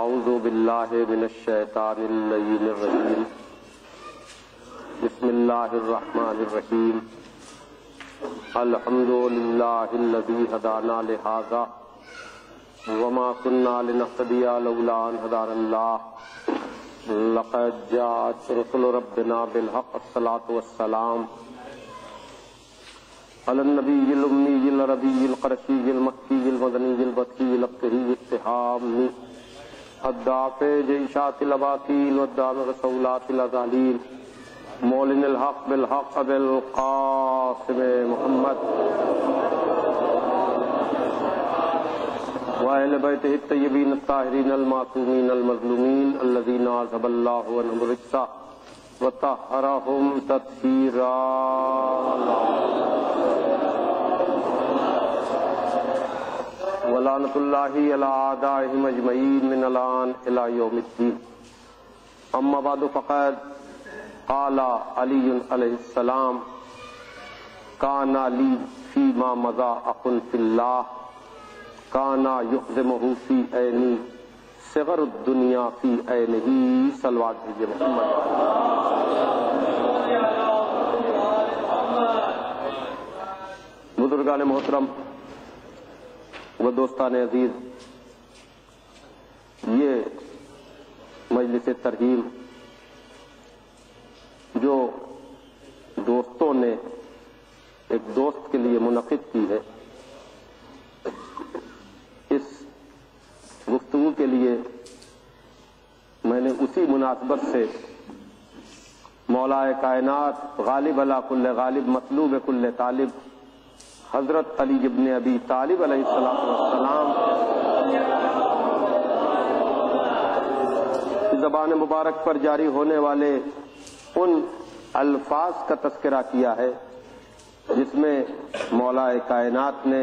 اعوذ باللہ من الشیطان اللعین الرجیم بسم اللہ الرحمن الرحیم الحمد للہ الذی ہدانا لہذا وما كنا لنهتدی لولا ان هدانا اللہ لقد جاءت رسل ربنا بالحق الصلاة والسلام علی النبی الامی العربی القرشی المکی المدنی البصری الابتری التحامی الدافع جیشات الاباطیل والدام رسولات الازالین مولن الحق بالحق بالقاسم محمد وأهل بيته الطيبين الطاهرين المعصومين المظلومين الذين عذب الله عنهم الرجس وطهرهم تطهيرا ولعنة الله على أعدائهم أجمعين من الآن إلى يوم الدين. أما بعد فقد قال علي عليه السلام كان لي فيما مضى أخ في الله کانا یخزمہ فی عینی صغر الدنیا فی عینہ. صلوات دیجئے محمد. بزرگان محترم و دوستان عزیز، یہ مجلس ترحیم جو دوستوں نے ایک دوست کے لیے منعقد کی ہے، اس گفتگو کے لیے میں نے اسی مناسبت سے مولا کائنات غالب علی کل غالب مطلوب کل طالب حضرت علی ابن ابی طالب علیہ السلام کی زبان مبارک پر جاری ہونے والے ان الفاظ کا تذکرہ کیا ہے جس میں مولا کائنات نے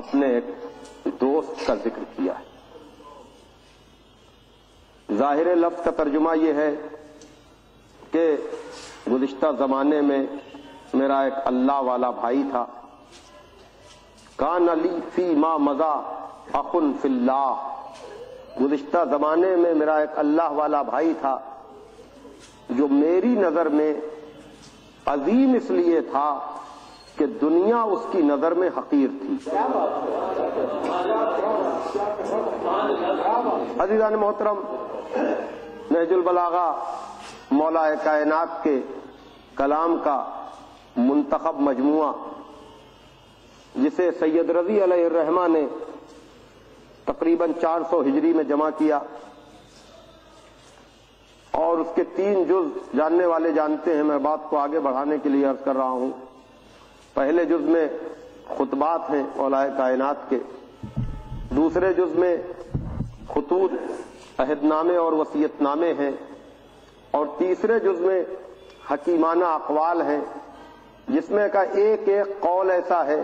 اپنے ایک دوست کا ذکر کیا ہے. ظاہر لفظ کا ترجمہ یہ ہے کہ گزشتہ زمانے میں میرا ایک اللہ والا بھائی تھا. کان لی فی ما مضی اخ فی اللہ. گزشتہ زمانے میں میرا ایک اللہ والا بھائی تھا جو میری نظر میں عظیم اس لیے تھا کہ دنیا اس کی نظر میں حقیر تھی. عزیزان محترم، نہج البلاغہ مولا کائنات کے کلام کا منتخب مجموعہ جسے سید رضی علیہ الرحمہ نے تقریباً 400 ہجری میں جمع کیا، اور اس کے 3 جز جاننے والے جانتے ہیں. میں بات کو آگے بڑھانے کے لیے عرض کر رہا ہوں. پہلے جز میں خطبات ہیں مولا کائنات کے، دوسرے جز میں خطوط، عہد نامے اور وصیت نامے ہیں، اور تیسرے جز میں حکیمانہ اقوال ہیں جس میں کا ایک ایک قول ایسا ہے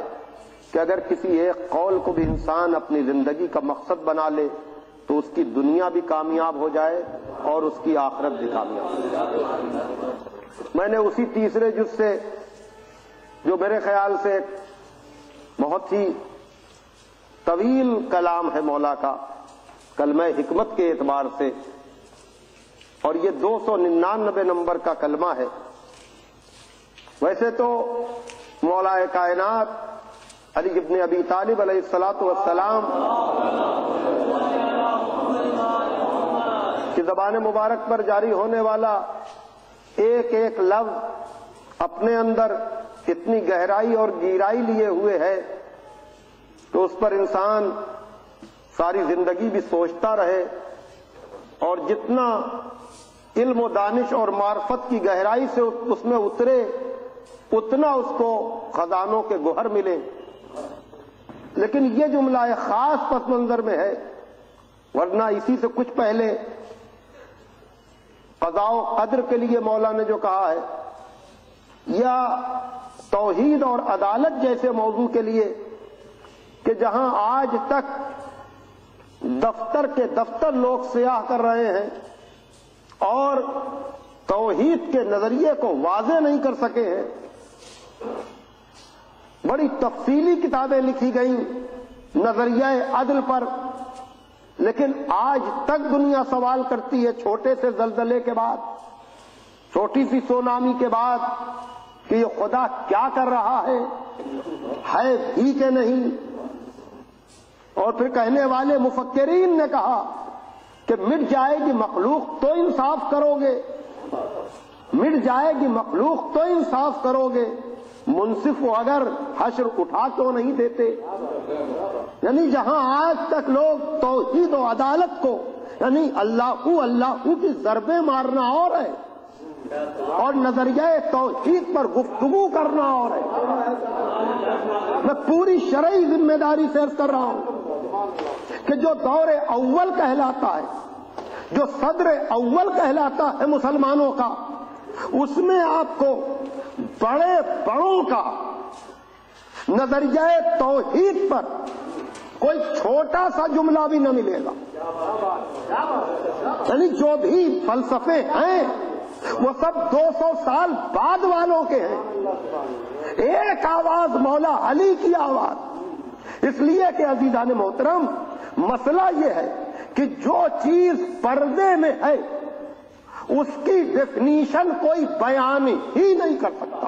کہ اگر کسی ایک قول کو بھی انسان اپنی زندگی کا مقصد بنا لے تو اس کی دنیا بھی کامیاب ہو جائے اور اس کی آخرت بھی کامیاب ہو جائے. میں نے اسی تیسرے جز سے، جو میرے خیال سے بہت ہی طویل کلام ہے مولا کا، کلمہ حکمت کے اعتبار سے، اور یہ 299 نمبر کا کلمہ ہے. ویسے تو مولا کائنات علی ابن ابی طالب علیہ السلام کی زبان مبارک پر جاری ہونے والا ایک ایک لفظ اپنے اندر اتنی گہرائی اور گہرائی لیے ہوئے ہے کہ اس پر انسان ساری زندگی بھی سوچتا رہے، اور جتنا علم و دانش اور معرفت کی گہرائی سے اس میں اترے اتنا اس کو خزانوں کے گوہر ملے. لیکن یہ جملہ ایک خاص پس منظر میں ہے، ورنہ اسی سے کچھ پہلے قضاء و قدر کے لیے مولا نے جو کہا ہے، یا توحید اور عدالت جیسے موضوع کے لیے کہ جہاں آج تک دفتر کے دفتر لوگ سیاہ کر رہے ہیں اور توحید کے نظریے کو واضح نہیں کر سکے ہیں، بڑی تفصیلی کتابیں لکھی گئیں نظریہ عدل پر، لیکن آج تک دنیا سوال کرتی ہے چھوٹے سے زلزلے کے بعد، چھوٹی سی سونامی کے بعد، کہ یہ خدا کیا کر رہا ہے بھی کہ نہیں؟ اور پھر کہنے والے مفکرین نے کہا کہ مٹ جائے گی مخلوق تو انصاف کرو گے، مٹ جائے گی مخلوق تو انصاف کرو گے، منصف کو اگر حشر اٹھا کیوں نہیں دیتے؟ یعنی جہاں آج تک لوگ توحید و عدالت کو یعنی اللہ کی ضربیں مارنا اور ہے، اور نظریہ توحید پر گفتگو کرنا اور ہے۔ میں پوری شرعی ذمہ داری سے عرض کر رہا ہوں کہ جو دور اول کہلاتا ہے، جو صدر اول کہلاتا ہے مسلمانوں کا، اس میں آپ کو بڑے بڑوں کا نظریہ توحید پر کوئی چھوٹا سا جملہ بھی نہ ملے گا۔ یعنی جو بھی فلسفے ہیں وہ سب 200 سال بعد والوں کے ہیں۔ ایک آواز مولا علی کی آواز، اس لیے کہ عزیزان محترم مسئلہ یہ ہے کہ جو چیز پردے میں ہے اس کی ڈیفینیشن کوئی بیان ہی نہیں کر سکتا۔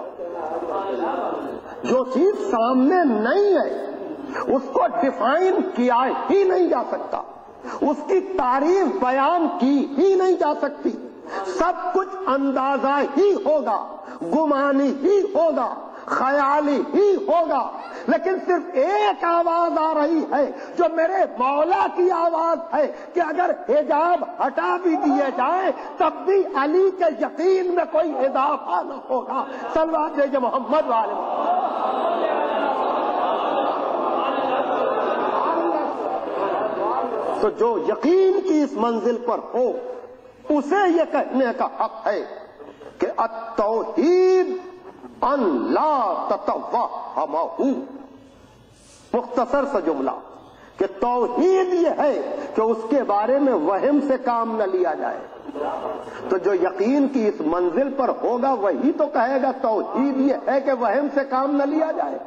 جو چیز سامنے نہیں ہے اس کو ڈیفائن کیا ہی نہیں جا سکتا، اس کی تعریف بیان کی ہی نہیں جا سکتی۔ سب کچھ اندازہ ہی ہوگا، گمانی ہی ہوگا، خیالی ہی ہوگا، لیکن صرف ایک آواز آ رہی ہے جو میرے مولا کی آواز ہے کہ اگر حجاب ہٹا بھی دیے جائیں تب بھی علی کے یقین میں کوئی اضافہ نہ ہوگا۔ صلوات بھیجے محمد والے۔ تو جو یقین کی اس منزل پر ہو اسے یہ کہنے کا حق ہے کہ التوحید ان لا تتوہمہ، مختصر سا جملہ کہ توحید یہ ہے کہ اس کے بارے میں وہم سے کام نہ لیا جائے۔ تو جو یقین کی اس منزل پر ہوگا وہی تو کہے گا توحید یہ ہے کہ وہم سے کام نہ لیا جائے۔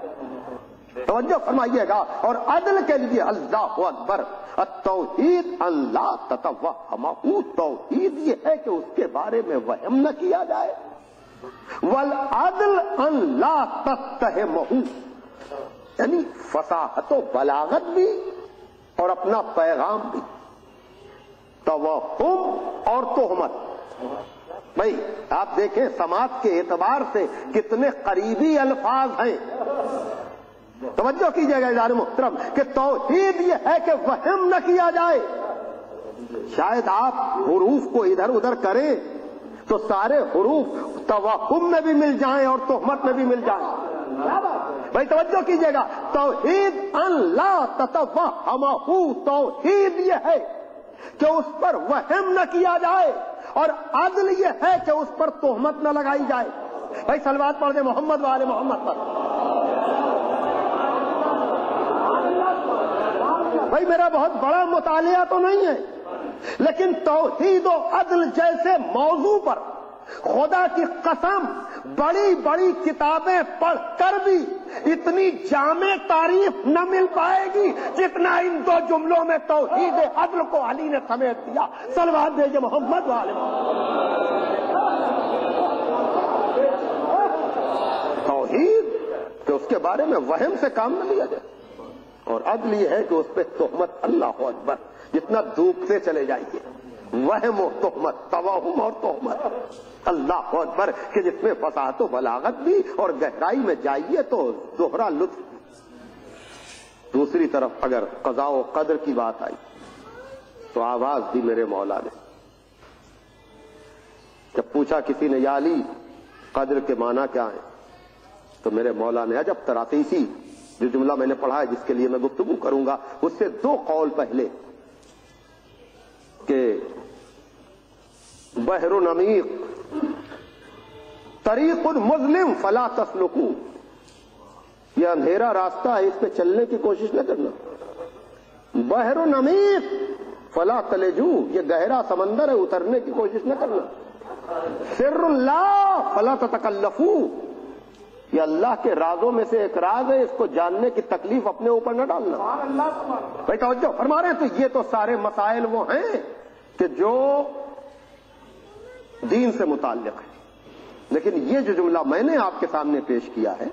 توجہ فرمائیے گا۔ اور عدل کے لیے اللہ اکبر، التوحید ان لا تتوہمہ، توحید یہ ہے کہ اس کے بارے میں وہم نہ کیا جائے۔ والعدل ان لا تتہمہ، یعنی فصاحت و بلاغت بھی اور اپنا پیغام بھی۔ توہم اور تہمت، بھائی آپ دیکھیں سماعت کے اعتبار سے کتنے قریبی الفاظ ہیں۔ توجہ کیجئے گا عزیزان محترم کہ توحید یہ ہے کہ وہم نہ کیا جائے۔ شاید آپ حروف کو ادھر ادھر کریں تو سارے حروف توہم میں بھی مل جائیں اور تہمت میں بھی مل جائیں۔ بھائی توجہ کیجئے گا، توحید ان لا تتوہمہ، توحید یہ ہے کہ اس پر وہم نہ کیا جائے، اور عدل یہ ہے کہ اس پر تہمت نہ لگائی جائے۔ بھائی صلوات پڑھ دیں محمد والے محمد پر۔ بھائی میرا بہت بڑا مطالعہ تو نہیں ہے، لیکن توحید و عدل جیسے موضوع پر خدا کی قسم بڑی بڑی کتابیں پڑھ کر بھی اتنی جامع تعریف نہ مل پائے گی جتنا ان دو جملوں میں توحید عدل کو علی نے سمیٹ دیا۔ صلوات بھیجے محمد والے۔ توحید کہ اس کے بارے میں وہم سے کام نہ لیا جائے، اور عدل یہ ہے کہ اس پہ تہمت، اللہ اکبر، جتنا ڈوبتے چلے جائیے، وہم و تہمت، توہم اور تہمت، اللہ اکبر، کہ جس میں فصاحت و بلاغت بھی اور گہرائی میں جائیے تو زہرا لطف۔ دوسری طرف اگر قضاء و قدر کی بات آئی تو آواز دی میرے مولا نے۔ جب پوچھا کسی نے یا علی قدر کے معنی کیا ہے، تو میرے مولا نے عجب تراقیسی جو جملہ میں نے پڑھا ہے جس کے لیے میں گفتگو کروں گا، اس سے دو قول پہلے کہ بحر عمیق طریق مظلم فلا تسلکو، یہ اندھیرا راستہ ہے، اس پہ چلنے کی کوشش نہ کرنا۔ بحر عمیق فلا تلجو، یہ گہرا سمندر ہے، اترنے کی کوشش نہ کرنا۔ سر اللہ فلا تتکلفو، یہ اللہ کے رازوں میں سے ایک راز ہے، اس کو جاننے کی تکلیف اپنے اوپر نہ ڈالنا۔ بھائی توجہ فرما رہے ہیں، تو یہ تو سارے مسائل وہ ہیں کہ جو دین سے متعلق ہے، لیکن یہ جو جملہ میں نے آپ کے سامنے پیش کیا ہے،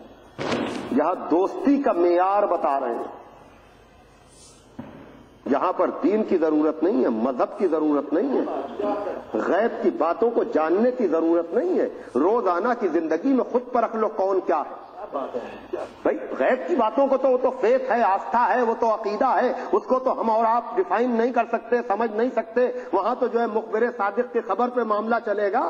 یہاں دوستی کا معیار بتا رہے ہیں، جہاں پر دین کی ضرورت نہیں ہے، مذہب کی ضرورت نہیں ہے، غیب کی باتوں کو جاننے کی ضرورت نہیں ہے، روزانہ کی زندگی میں خود پرکھ لو کون کیا ہے۔ بھائی غیب کی باتوں کو تو وہ تو فیتھ ہے، آستھا ہے، وہ تو عقیدہ ہے، اس کو تو ہم اور آپ ڈیفائن نہیں کر سکتے، سمجھ نہیں سکتے، وہاں تو جو ہے مخبر صادق کی خبر پہ معاملہ چلے گا۔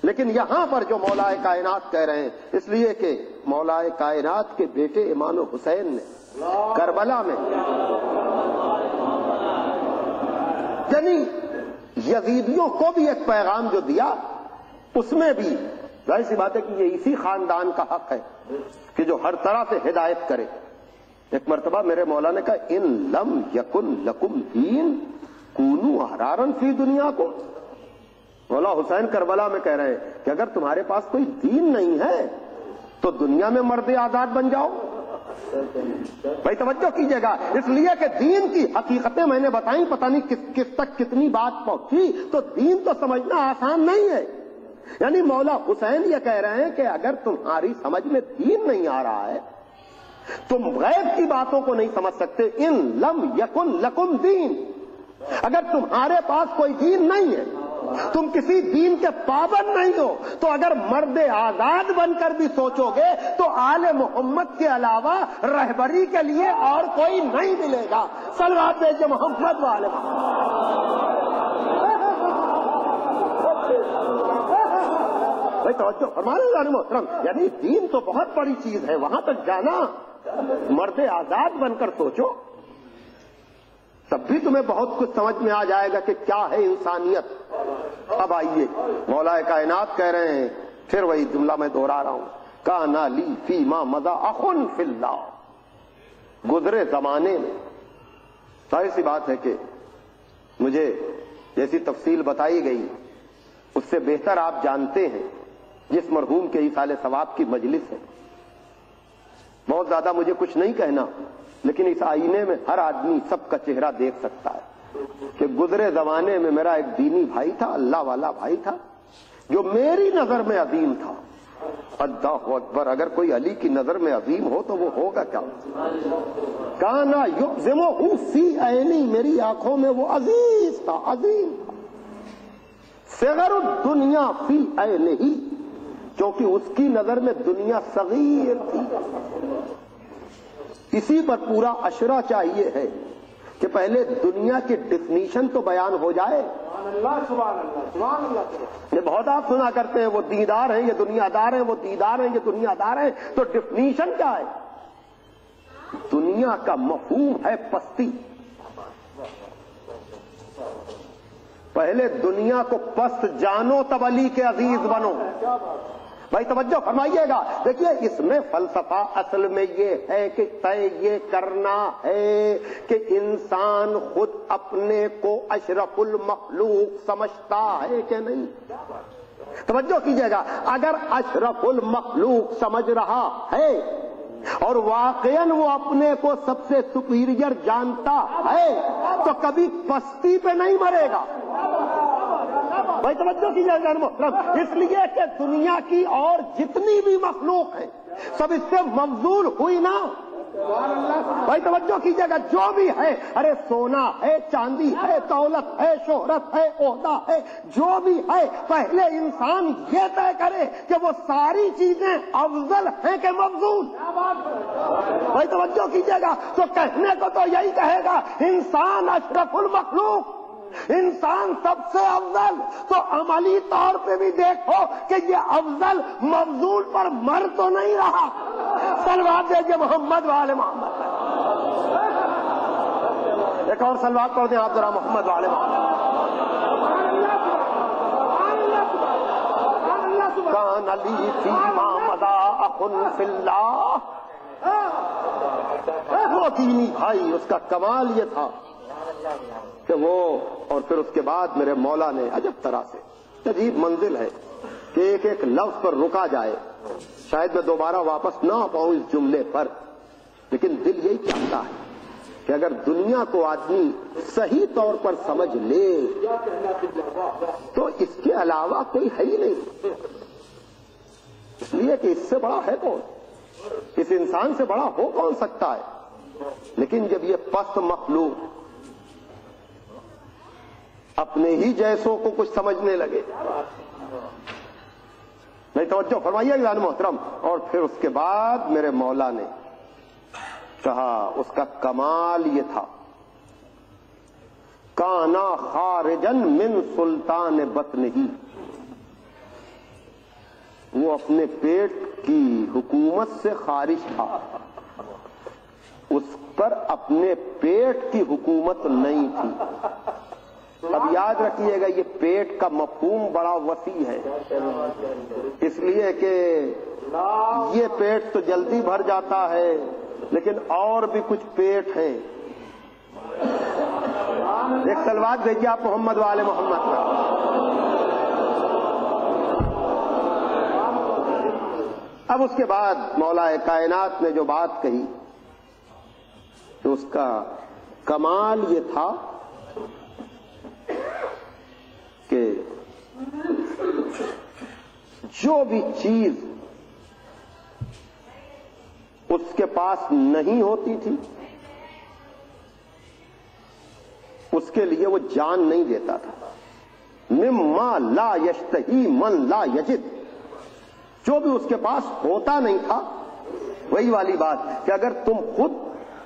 لیکن یہاں پر جو مولا کائنات کہہ رہے ہیں، اس لیے کہ مولا کائنات کے بیٹے امام حسین نے کربلا میں یعنی یزیدیوں کو بھی ایک پیغام جو دیا، اس میں بھی ظاہر سی بات ہے کہ یہ اسی خاندان کا حق ہے کہ جو ہر طرح سے ہدایت کرے۔ ایک مرتبہ میرے مولا نے کہا ان لم یکن لکم دین کونوا احرارا فی دنیا کو۔ مولا حسین کربلا میں کہہ رہے ہیں کہ اگر تمہارے پاس کوئی دین نہیں ہے تو دنیا میں مرد آزاد بن جاؤ۔ بھائی توجہ کیجئے گا، اس لیے کہ دین کی حقیقتیں میں نے بتائیں، پتہ نہیں کس تک کتنی بات پہنچی، تو دین تو سمجھنا آسان نہیں ہے۔ یعنی مولا حسین یہ کہہ رہے ہیں کہ اگر تمہاری سمجھ میں دین نہیں آ رہا ہے، تم غیب کی باتوں کو نہیں سمجھ سکتے، ان لم یکن لکم دین، اگر تمہارے پاس کوئی دین نہیں ہے، تم کسی دین کے پابند نہیں ہو، تو اگر مرد آزاد بن کر بھی سوچو گے تو آل محمد کے علاوہ رہبری کے لیے اور کوئی نہیں ملے گا۔ صلوات بھیجئے محمد والے بھائی توجہ فرمانے محترم، یعنی دین تو بہت بڑی چیز ہے، وہاں تک جانا، مرد آزاد بن کر سوچو تب بھی تمہیں بہت کچھ سمجھ میں آ جائے گا کہ کیا ہے انسانیت۔ اب آئیے مولا کائنات کہہ رہے ہیں، پھر وہی جملہ میں دوہرا رہا ہوں، کانا لی فیما مضی اخن فی اللہ، گزرے زمانے میں ظاہر سی بات ہے کہ مجھے جیسی تفصیل بتائی گئی اس سے بہتر آپ جانتے ہیں جس مرحوم کے ایصال ثواب کی مجلس ہے، بہت زیادہ مجھے کچھ نہیں کہنا، لیکن اس آئینے میں ہر آدمی سب کا چہرہ دیکھ سکتا ہے کہ گزرے زمانے میں میرا ایک دینی بھائی تھا، اللہ والا بھائی تھا، جو میری نظر میں عظیم تھا۔ اللہ اکبر، اگر کوئی علی کی نظر میں عظیم ہو تو وہ ہوگا کیا؟ کانا یعظمہ فی عینی، میری آنکھوں میں وہ عزیز تھا، عظیم تھا۔ صغر الدنیا فی عینہ، کیونکہ اس کی نظر میں دنیا صغیر تھی۔ اسی پر پورا اشرہ چاہیے ہے کہ پہلے دنیا کی ڈیفینیشن تو بیان ہو جائے۔ سبحان اللہ۔ یہ بہت آپ سنا کرتے ہیں وہ دیندار ہیں، یہ دنیا دار ہیں، وہ دیندار ہیں، یہ دنیا دار ہیں، تو ڈیفینیشن کیا ہے؟ دنیا کا مفہوم ہے پستی۔ پہلے دنیا کو پست جانو تب علی کے عزیز بنو۔ بھائی توجہ فرمائیے گا، دیکھیے اس میں فلسفہ اصل میں یہ ہے کہ طے یہ کرنا ہے کہ انسان خود اپنے کو اشرف المخلوق سمجھتا ہے کہ نہیں۔ توجہ کیجیے گا، اگر اشرف المخلوق سمجھ رہا ہے اور واقعاً وہ اپنے کو سب سے سپیریئر جانتا ہے تو کبھی پستی پہ نہیں مرے گا۔ بھائی توجہ کیجیے گا محترم، اس لیے کہ دنیا کی اور جتنی بھی مخلوق ہے سب اس سے مفضول ہوئی نا۔ بھائی توجہ کیجیے گا، جو بھی ہے، ارے سونا ہے، چاندی ہے، دولت ہے، شہرت ہے، عہدہ ہے، جو بھی ہے، پہلے انسان یہ طے کرے کہ وہ ساری چیزیں افضل ہیں کہ مفضول۔ بھائی توجہ کیجیے گا، تو کہنے کو تو یہی کہے گا انسان اشرف المخلوق، انسان سب سے افضل، تو عملی طور پہ بھی دیکھو کہ یہ افضل مفضول پر مر تو نہیں رہا۔ صلوات دیجئے محمد والے محمد۔ ایک اور صلوات پڑھ دیں آپ ذرا محمد والے محمد۔ کان علی فیما مضی اخن فی اللہ، وہ دینی بھائی، اس کا کمال یہ تھا کہ وہ، اور پھر اس کے بعد میرے مولا نے عجب طرح سے، عجیب منزل ہے کہ ایک ایک لفظ پر رکا جائے، شاید میں دوبارہ واپس نہ آ پاؤں اس جملے پر، لیکن دل یہی چاہتا ہے کہ اگر دنیا کو آدمی صحیح طور پر سمجھ لے تو اس کے علاوہ کوئی ہے ہی نہیں، اس لیے کہ اس سے بڑا ہے کون، اس انسان سے بڑا ہو کون سکتا ہے۔ لیکن جب یہ پست مخلوق اپنے ہی جیسوں کو کچھ سمجھنے لگے، نہیں توجہ فرمائیے گا محترم، اور پھر اس کے بعد میرے مولا نے کہا اس کا کمال یہ تھا، کانا خارجن من سلطان بطنہ، وہ اپنے پیٹ کی حکومت سے خارج تھا، اس پر اپنے پیٹ کی حکومت نہیں تھی۔ اب یاد رکھیے گا یہ پیٹ کا مفہوم بڑا وسیع ہے، اس لیے کہ یہ پیٹ تو جلدی بھر جاتا ہے، لیکن اور بھی کچھ پیٹ ہیں۔ ایک صلوات بھیجیے آپ محمد والے محمد کا۔ اب اس کے بعد مولا کائنات نے جو بات کہی تو اس کا کمال یہ تھا کہ جو بھی چیز اس کے پاس نہیں ہوتی تھی اس کے لیے وہ جان نہیں دیتا تھا۔ مما لا یشتہی من لا یجد، جو بھی اس کے پاس ہوتا نہیں تھا، وہی والی بات کہ اگر تم خود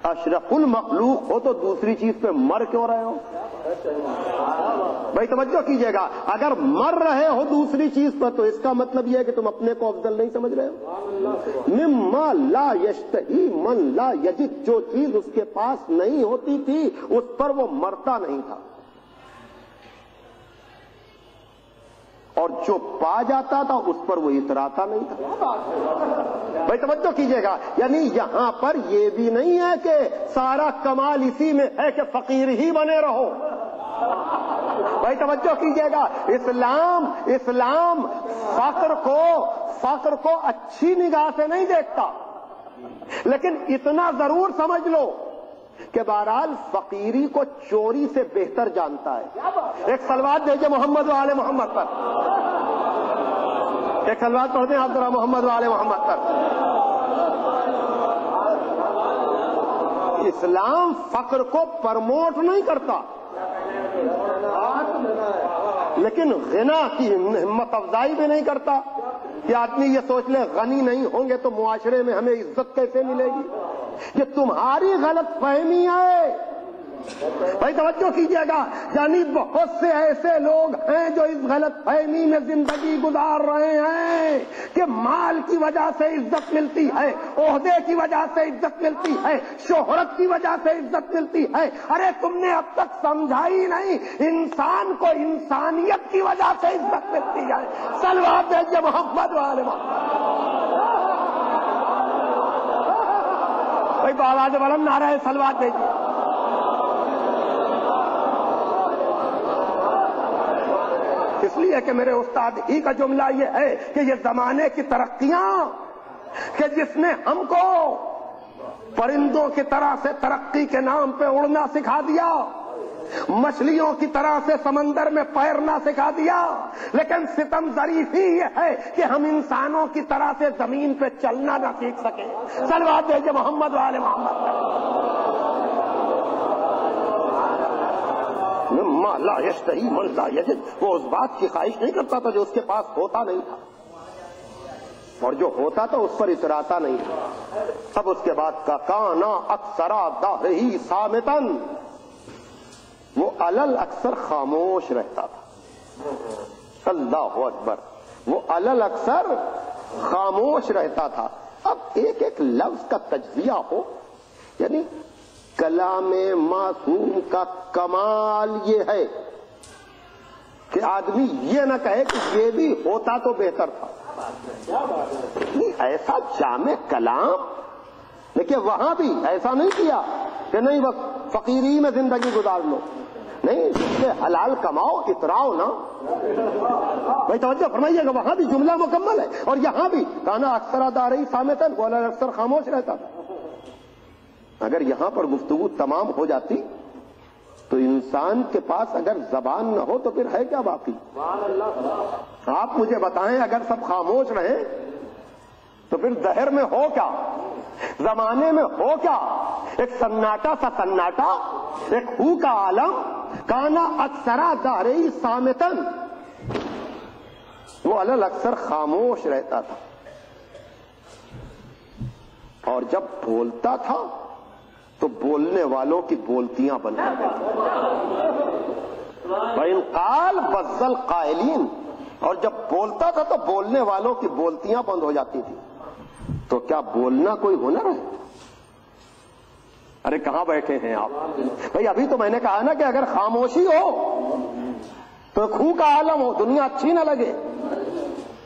اشرف المخلوق ہو تو دوسری چیز پہ مر کیوں رہے ہو؟ بھائی توجہ کیجئے گا، اگر مر رہے ہو دوسری چیز پر تو اس کا مطلب یہ ہے کہ تم اپنے کو افضل نہیں سمجھ رہے ہو۔ مما لا یشتہی من لا یجد، جو چیز اس کے پاس نہیں ہوتی تھی اس پر وہ مرتا نہیں تھا، اور جو پا جاتا تھا اس پر وہ اتراتا نہیں تھا۔ بھائی توجہ کیجئے گا، یعنی یہاں پر یہ بھی نہیں ہے کہ سارا کمال اسی میں ہے کہ فقیر ہی بنے رہو۔ بھائی توجہ کیجئے گا، اسلام فقر کو اچھی نگاہ سے نہیں دیکھتا، لیکن اتنا ضرور سمجھ لو کہ بہرحال فقیری کو چوری سے بہتر جانتا ہے۔ ایک صلوات بھیجے محمد والے محمد پر، ایک صلوات پڑھتے ہیں آپ ذرا محمد والے محمد پر۔ اسلام فقر کو پرموٹ نہیں کرتا، لیکن غنا کی ہمت افزائی بھی نہیں کرتا کہ آدمی یہ سوچ لے غنی نہیں ہوں گے تو معاشرے میں ہمیں عزت کیسے ملے گی۔ یہ تمہاری غلط فہمی ہے۔ بھائی توجہ کیجئے گا، یعنی بہت سے ایسے لوگ ہیں جو اس غلط فہمی میں زندگی گزار رہے ہیں کہ مال کی وجہ سے عزت ملتی ہے، عہدے کی وجہ سے عزت ملتی ہے، شہرت کی وجہ سے عزت ملتی ہے۔ ارے تم نے اب تک سمجھا ہی نہیں، انسان کو انسانیت کی وجہ سے عزت ملتی ہے۔ صلوات بھیجیے محمد والے بھائی آواز بلند نعرہ صلوات بھیجیے۔ اس لیے کہ میرے استاد ہی کا جملہ یہ ہے کہ یہ زمانے کی ترقیاں کہ جس نے ہم کو پرندوں کی طرح سے ترقی کے نام پہ اڑنا سکھا دیا، مچھلیوں کی طرح سے سمندر میں تیرنا سکھا دیا، لیکن ستم ظریف ہی یہ ہے کہ ہم انسانوں کی طرح سے زمین پہ چلنا نہ سیکھ سکے۔ صلوات بھیجیے محمد والے محمد۔ مما لا یشتہی من لا یجد، وہ اس بات کی خواہش نہیں کرتا تھا جو اس کے پاس ہوتا نہیں تھا، اور جو ہوتا تھا اس پر اتراتا نہیں تھا۔ اب اس کے بعد کا کانا اکثرا دہرہی صامتاً، وہ علل اکثر خاموش رہتا تھا۔ اللہ اکبر، وہ علل اکثر خاموش رہتا تھا۔ اب ایک ایک لفظ کا تجزیہ ہو، یعنی کلام معصوم کا کمال یہ ہے کہ آدمی یہ نہ کہے کہ یہ بھی ہوتا تو بہتر تھا۔ ایسا جامع کلام، دیکھیے وہاں بھی ایسا نہیں کیا کہ نہیں بس فقیری میں زندگی گزار لو، نہیں، جس سے حلال کماؤ اتراؤ نا. بھائی توجہ فرمائیے گا، وہاں بھی جملہ مکمل ہے اور یہاں بھی کانا اکثر دارئی سامتن، وہ اکثر خاموش رہتا تھا. اگر یہاں پر گفتگو تمام ہو جاتی تو انسان کے پاس اگر زبان نہ ہو تو پھر ہے کیا باقی؟ آپ مجھے بتائیں، اگر سب خاموش رہیں تو پھر دہر میں ہو کیا، زمانے میں ہو کیا؟ ایک سناٹا سا سناٹا، ایک ہو کا عالم، کانا اکثرا دہرئی سامتن، وہ الل اکثر خاموش رہتا تھا اور جب بولتا تھا تو بولنے والوں کی بولتیاں بن جاتی فَإِنْ قَالَ بَزَّ الْقَائِلِينَ، اور جب بولتا تھا تو بولنے والوں کی بولتیاں بند ہو جاتی تھی. تو کیا بولنا کوئی ہنر ہے؟ ارے کہاں بیٹھے ہیں آپ بھائی؟ ابھی تو میں نے کہا نا کہ اگر خاموشی ہو تو خو کا عالم ہو، دنیا اچھی نہ لگے،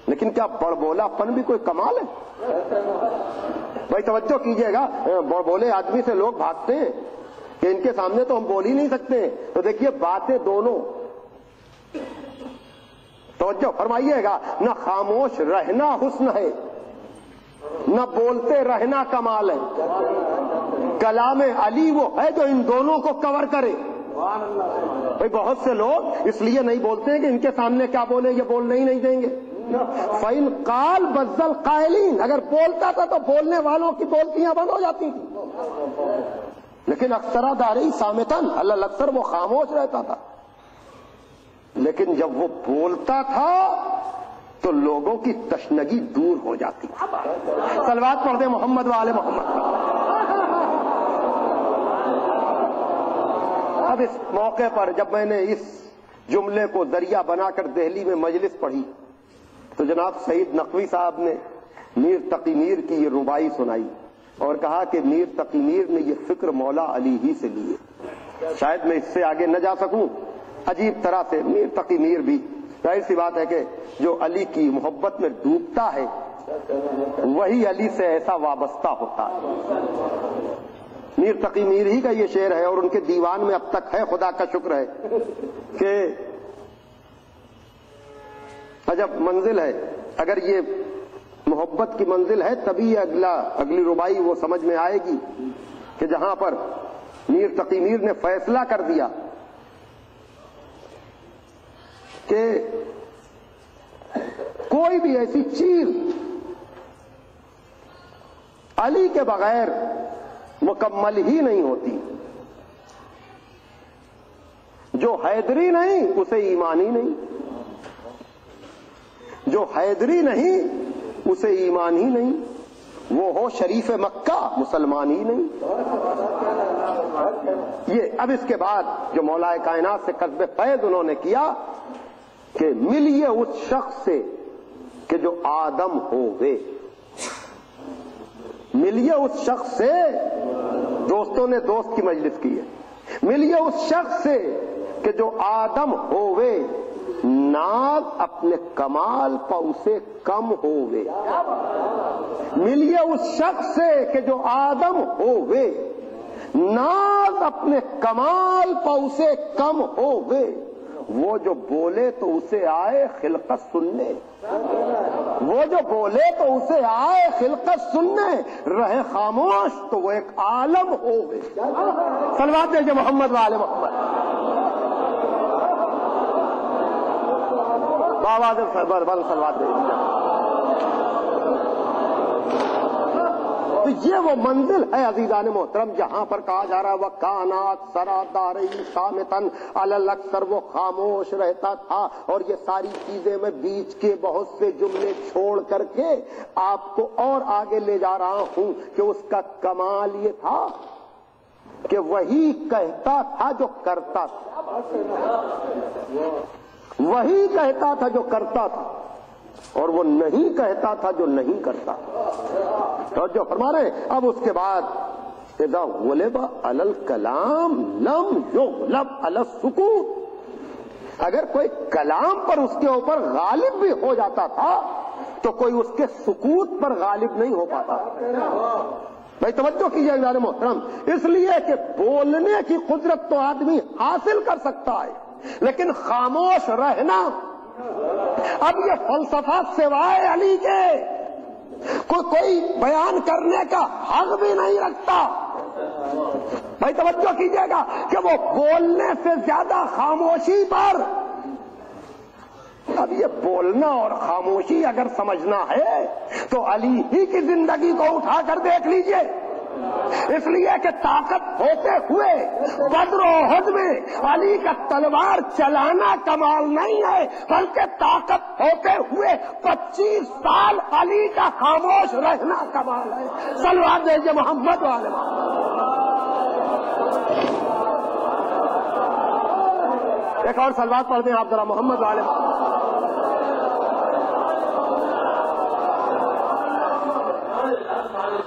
لیکن کیا بڑ بولا پن بھی کوئی کمال ہے؟ بھائی توجہ کیجئے گا، بڑ بولے آدمی سے لوگ بھاگتے ہیں کہ ان کے سامنے تو ہم بول ہی نہیں سکتے. تو دیکھیے باتیں دونوں، توجہ فرمائیے گا، نہ خاموش رہنا حسن ہے نہ بولتے رہنا کمال ہے. کلام علی وہ ہے جو ان دونوں کو کور کرے. بھائی بہت سے لوگ اس لیے نہیں بولتے ہیں کہ ان کے سامنے کیا بولے، یہ بولنے ہی نہیں دیں گے. فَإِنْ قَالَ بَزَّ الْقَائِلِينَ، اگر بولتا تھا تو بولنے والوں کی بولتیاں بند ہو جاتی تھی. لیکن اکثرا دارئی سامتن، اللہ اکثر وہ خاموش رہتا تھا. لیکن جب وہ بولتا تھا تو لوگوں کی تشنگی دور ہو جاتی. صلوات پڑھ دیں محمد وآل محمد. اب اس موقع پر جب میں نے اس جملے کو ذریعہ بنا کر دہلی میں مجلس پڑھی تو جناب سعید نقوی صاحب نے میر تقی میر کی یہ ربائی سنائی اور کہا کہ میر تقی میر نے یہ فکر مولا علی ہی سے لیے. شاید میں اس سے آگے نہ جا سکوں. عجیب طرح سے میر تقی میر بھی، ظاہر سی بات ہے کہ جو علی کی محبت میں ڈوبتا ہے وہی علی سے ایسا وابستہ ہوتا ہے. میر تقی میر ہی کا یہ شعر ہے اور ان کے دیوان میں اب تک ہے. خدا کا شکر ہے کہ عجب منزل ہے. اگر یہ محبت کی منزل ہے تبھی اگلی ربائی وہ سمجھ میں آئے گی کہ جہاں پر میر تقی میر نے فیصلہ کر دیا کہ کوئی بھی ایسی چیز علی کے بغیر مکمل ہی نہیں ہوتی. جو حیدری نہیں اسے ایمان ہی نہیں، جو حیدری نہیں اسے ایمان ہی نہیں، وہ ہو شریف مکہ مسلمان ہی نہیں. یہ اب اس کے بعد جو مولا کائنات سے قصب فیض انہوں نے کیا کہ ملیے اس شخص سے کہ جو آدم ہووے. ملیے اس شخص سے، دوستوں نے دوست کی مجلس کی ہے، ملیے اس شخص سے کہ جو آدم ہووے، ناز اپنے کمال پر اسے کم ہووے. ملیے اس شخص سے کہ جو آدم ہووے، ناز اپنے کمال پر اسے کم ہووے. وہ جو بولے تو اسے آئے خلقت سننے، وہ جو بولے تو اسے آئے خلقت سننے، رہے خاموش تو وہ ایک عالم ہووے. صلوات دیجئے محمد وآل محمد. آواز بل صلوات دیجئے. تو یہ وہ منزل ہے عزیزان محترم جہاں پر کہا جا رہا ہے وَكَانَ أَكْثَرَ دَارَيْهِ صَامِتًا، عَلَى الْأَكْثَرُ وہ خاموش رہتا تھا. اور یہ ساری چیزیں میں بیچ کے بہت سے جملے چھوڑ کر کے آپ کو اور آگے لے جا رہا ہوں کہ اس کا کمال یہ تھا کہ وہی کہتا تھا جو کرتا تھا، وہی کہتا تھا جو کرتا تھا، اور وہ نہیں کہتا تھا جو نہیں کرتا. تو جو فرما رہے ہیں اب اس کے بعد اذا غلب علی الکلام لم یغلب علی السکوت، اگر کوئی کلام پر اس کے اوپر غالب بھی ہو جاتا تھا تو کوئی اس کے سکوت پر غالب نہیں ہو پاتا. بھائی توجہ کیجیے عزیزان محترم، اس لیے کہ بولنے کی قدرت تو آدمی حاصل کر سکتا ہے، لیکن خاموش رہنا، اب یہ فلسفہ سوائے علی کے کوئی بیان کرنے کا حق بھی نہیں رکھتا۔ بھائی توجہ کیجیے گا کہ وہ بولنے سے زیادہ خاموشی پر، اب یہ بولنا اور خاموشی اگر سمجھنا ہے تو علی ہی کی زندگی کو اٹھا کر دیکھ لیجئے، اس لیے کہ طاقت ہوتے ہوئے بدر و احد میں علی کا تلوار چلانا کمال نہیں ہے، بلکہ طاقت ہوتے ہوئے 25 سال علی کا خاموش رہنا کمال ہے۔ صلوات بھیجیے محمد والے ایک اور صلوات پڑھ دیں آپ ذرا محمد والے۔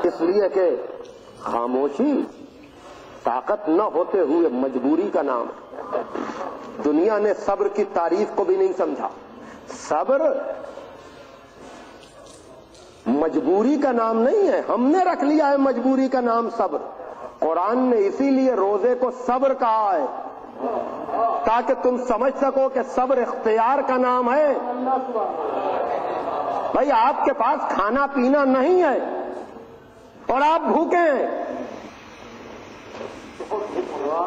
اس لیے کہ خاموشی طاقت نہ ہوتے ہوئے مجبوری کا نام ہے۔ دنیا نے صبر کی تعریف کو بھی نہیں سمجھا، صبر مجبوری کا نام نہیں ہے، ہم نے رکھ لیا ہے مجبوری کا نام صبر۔ قرآن نے اسی لیے روزے کو صبر کہا ہے تاکہ تم سمجھ سکو کہ صبر اختیار کا نام ہے۔ بھائی آپ کے پاس کھانا پینا نہیں ہے اور آپ بھوکے ہیں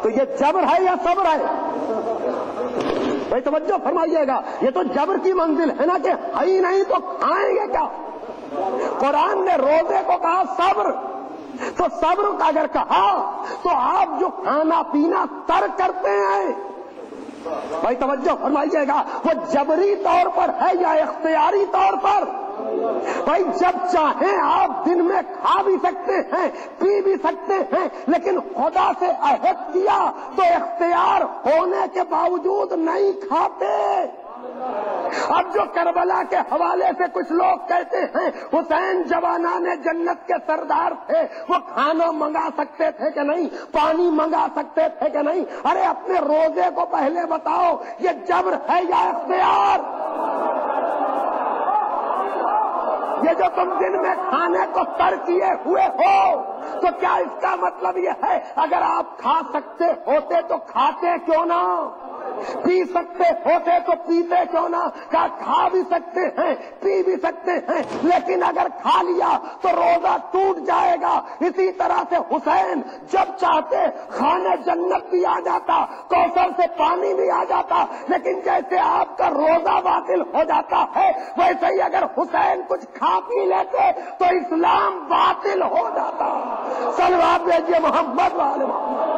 تو یہ جبر ہے یا صبر ہے؟ بھائی توجہ فرمائیے گا، یہ تو جبر کی منزل ہے نا کہ ہے ہی نہیں تو کھائیں گے کیا؟ قرآن نے روزے کو کہا صبر، تو صبر اگر کہا تو آپ جو کھانا پینا ترک کرتے ہیں، بھائی توجہ فرمائیے گا، وہ جبری طور پر ہے یا اختیاری طور پر؟ بھائی جب چاہیں آپ دن میں کھا بھی سکتے ہیں، پی بھی سکتے ہیں، لیکن خدا سے عہد کیا تو اختیار ہونے کے باوجود نہیں کھاتے۔ اب جو کربلا کے حوالے سے کچھ لوگ کہتے ہیں حسین جوانان جنت کے سردار تھے، وہ کھانا منگا سکتے تھے کہ نہیں، پانی منگا سکتے تھے کہ نہیں؟ ارے اپنے روزے کو پہلے بتاؤ، یہ جبر ہے یا اختیار؟ یہ جو تم دن میں کھانے کو ترک کیے ہوئے ہو تو کیا اس کا مطلب یہ ہے اگر آپ کھا سکتے ہوتے تو کھاتے کیوں نہ؟ پی سکتے ہوتے تو پیتے کیوں نہ؟ کھا بھی سکتے ہیں، پی بھی سکتے ہیں، لیکن اگر کھا لیا تو روزہ ٹوٹ جائے گا۔ اسی طرح سے حسین جب چاہتے خانے جنت بھی آ جاتا، کوثر سے پانی بھی آ جاتا، لیکن جیسے آپ کا روزہ باطل ہو جاتا ہے ویسے ہی اگر حسین کچھ کھا پی لیتے تو اسلام باطل ہو جاتا۔ صلوات بھیجیے محمد والے محمد،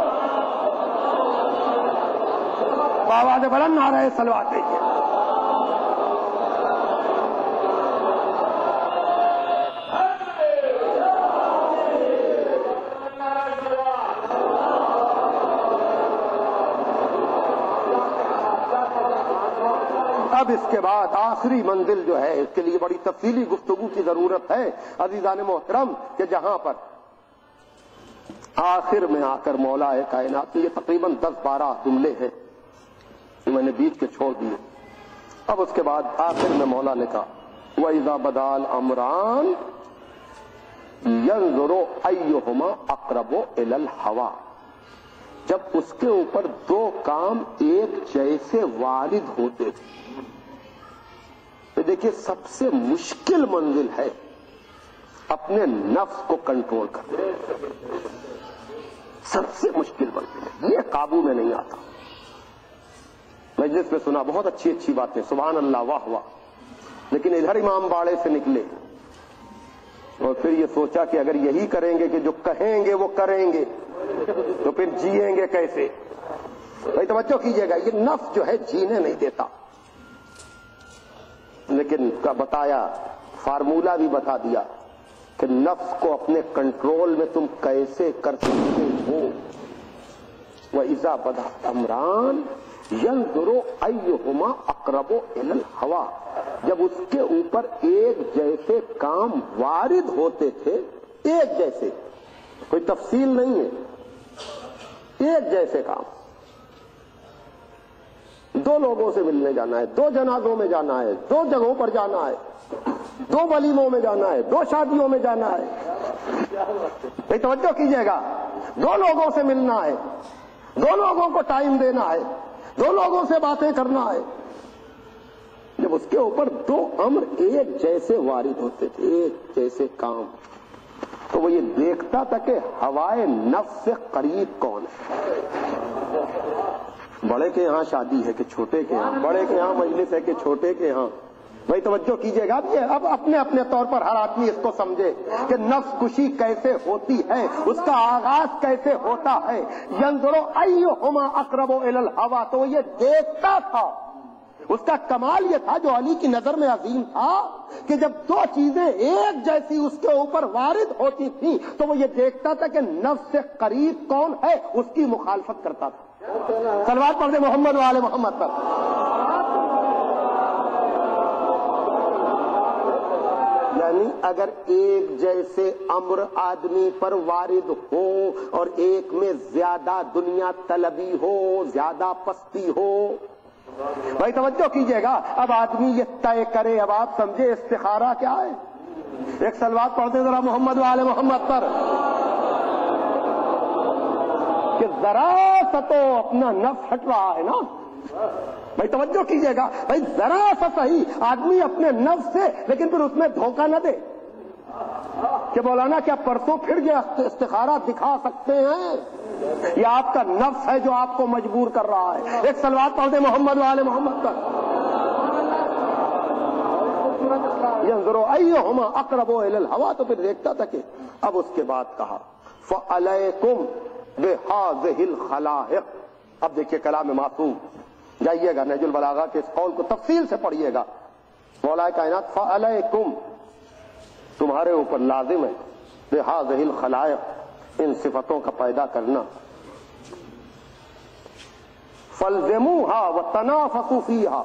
آواز بلند آ رہے صلوات دیجیے۔ اب اس کے بعد آخری منزل جو ہے، اس کے لیے بڑی تفصیلی گفتگو کی ضرورت ہے عزیزان محترم، کہ جہاں پر آخر میں آ کر مولا کائنات، یہ تقریباً 10-12 جملے ہیں میں نے بیچ کے چھوڑ دیے۔ اب اس کے بعد آخر میں مولا نے کہا وَإِذَا بَدَا الْأَمْرَانِ يَنْظُرُ أَيُّهُمَا أَقْرَبُ إِلَى الْهَوَىٰ، جب اس کے اوپر دو کام ایک جیسے وارد ہوتے تھے۔ تو دیکھیے سب سے مشکل منزل ہے اپنے نفس کو کنٹرول کرنا، سب سے مشکل منزل ہے، یہ قابو میں نہیں آتا۔ مجلس میں سنا بہت اچھی اچھی باتیں، سبحان اللہ، واہ واہ، لیکن ادھر امام باڑے سے نکلے اور پھر یہ سوچا کہ اگر یہی کریں گے کہ جو کہیں گے وہ کریں گے تو پھر جیئیں گے کیسے؟ بھائی توجہ کیجیے گا، یہ نفس جو ہے جینے نہیں دیتا، لیکن کا بتایا، فارمولہ بھی بتا دیا کہ نفس کو اپنے کنٹرول میں تم کیسے کر سکتے ہو۔ وَإِذَا بَدَا الْأَمْرَانِ يَنْظُرُ أَيُّهُمَا أَقْرَبُ إِلَى الْهَوَىٰ، جب اس کے اوپر ایک جیسے کام وارد ہوتے تھے، ایک جیسے، کوئی تفصیل نہیں ہے، ایک جیسے کام، دو لوگوں سے ملنے جانا ہے، دو جنازوں میں جانا ہے، دو جگہوں پر جانا ہے، دو ولیموں میں جانا ہے، دو شادیوں میں جانا ہے، بھائی توجہ کیجئے گا، دو لوگوں سے ملنا ہے، دو لوگوں کو ٹائم دینا ہے، دو لوگوں سے باتیں کرنا ہے، جب اس کے اوپر دو امر ایک جیسے وارد ہوتے تھے، ایک جیسے کام، تو وہ یہ دیکھتا تھا کہ ہوائے نفس سے قریب کون ہے۔ بڑے کے یہاں شادی ہے کہ چھوٹے کے یہاں، بڑے کے یہاں مجلس ہے کہ چھوٹے کے یہاں۔ بھائی توجہ کیجئے گا، اب اپنے اپنے طور پر ہر آدمی اس کو سمجھے کہ نفس کشی کیسے ہوتی ہے، اس کا آغاز کیسے ہوتا ہے۔ ینظر ایہما اقرب الی الہوی، تو یہ دیکھتا تھا، اس کا کمال یہ تھا جو علی کی نظر میں عظیم تھا کہ جب دو چیزیں ایک جیسی اس کے اوپر وارد ہوتی تھیں تو وہ یہ دیکھتا تھا کہ نفس سے قریب کون ہے، اس کی مخالفت کرتا تھا۔ صلوات پڑھ دے محمد و آل محمد پر۔ یعنی اگر ایک جیسے امر آدمی پر وارد ہو اور ایک میں زیادہ دنیا طلبی ہو، زیادہ پستی ہو، بھائی توجہ کیجئے گا، اب آدمی یہ طے کرے، اب آپ سمجھے استخارہ کیا ہے۔ ایک صلوات پڑھتے ذرا محمد و آل محمد پر، کہ ذرا سا تو اپنا نفس ہٹ رہا ہے نا۔ بھائی توجہ کیجئے گا، بھائی ذرا سا صحیح آدمی اپنے نفس سے، لیکن پھر اس میں دھوکہ نہ دے کہ مولانا کیا پرسوں پھر یہ استخارہ دکھا سکتے ہیں، یہ آپ کا نفس ہے جو آپ کو مجبور کر رہا ہے۔ ایک صلوات پڑھ دے محمد و آل محمد پر۔ ینظر ایہما اقرب الی الہوی، تو پھر دیکھتا تھا کہ اب اس کے بعد کہا فعلیکم بہذہ الخلائق۔ اب دیکھیے کلام معصوم، جائیے گا نہج البلاغہ کے اس قول کو تفصیل سے پڑھیے گا۔ مولا کائنات فعلیکم، تمہارے اوپر لازم ہے، بہذہ الخلائق، ان صفتوں کا پیدا کرنا، فالزموہا وتنافسوا فیہا،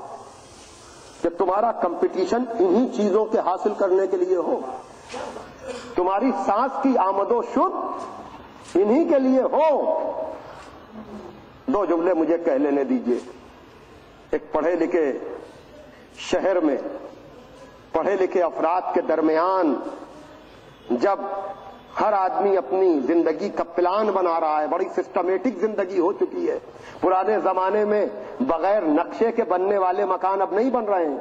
کہ تمہارا کمپٹیشن انہی چیزوں کے حاصل کرنے کے لیے ہو، تمہاری سانس کی آمد و شد انہی کے لیے ہو۔ دو جملے مجھے کہہ لینے دیجئے۔ ایک پڑھے لکھے شہر میں پڑھے لکھے افراد کے درمیان جب ہر آدمی اپنی زندگی کا پلان بنا رہا ہے، بڑی سسٹمیٹک زندگی ہو چکی ہے، پرانے زمانے میں بغیر نقشے کے بننے والے مکان اب نہیں بن رہے ہیں،